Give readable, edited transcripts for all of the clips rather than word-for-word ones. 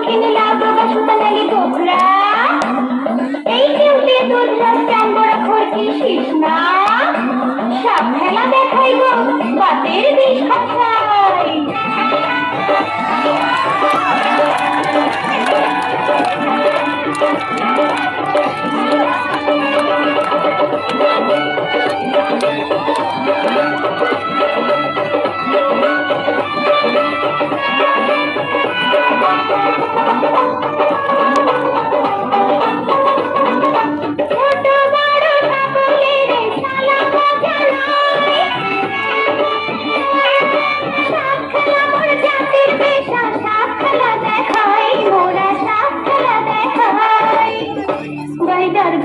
কিনে লাউ ডোকা সুতা লাগে কোকড়া, এই কেউটে দুধ রস চান বড়া খরকি শিস না, সব খেলা দেখাই গো বাতের বিষ খাই।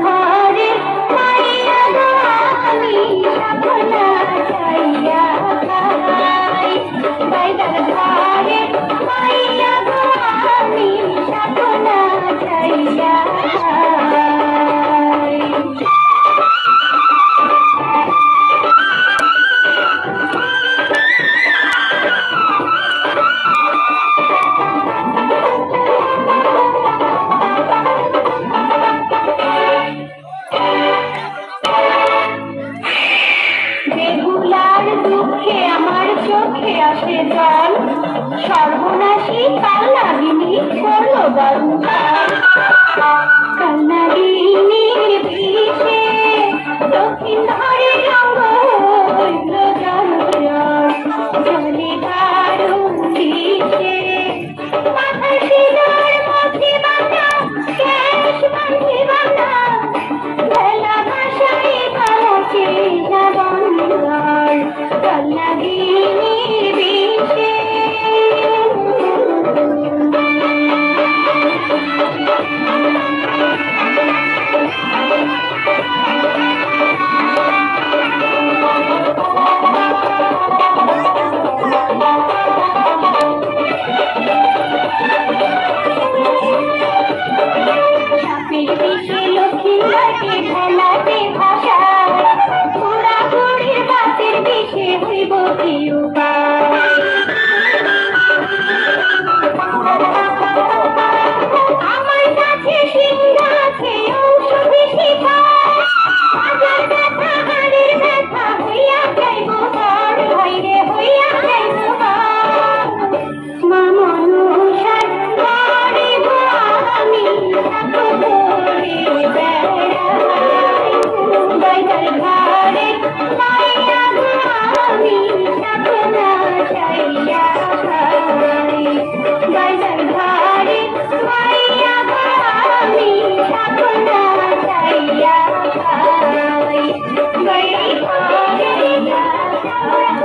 ঘরে মাইয়া গো আমি সাধনা চাইয়া খাই, বাইদার ঘরে মাইয়া গো আমি সাধনা চাইয়া খাই। বেহুলার দুঃখে আমার চোখে আসে জল, সর্বনাশী কালনাগিনী করল দারুণ কাল। কালনাগিনীর বিষে দক্ষিণ ধারে রঙ্গ হইল জল জল।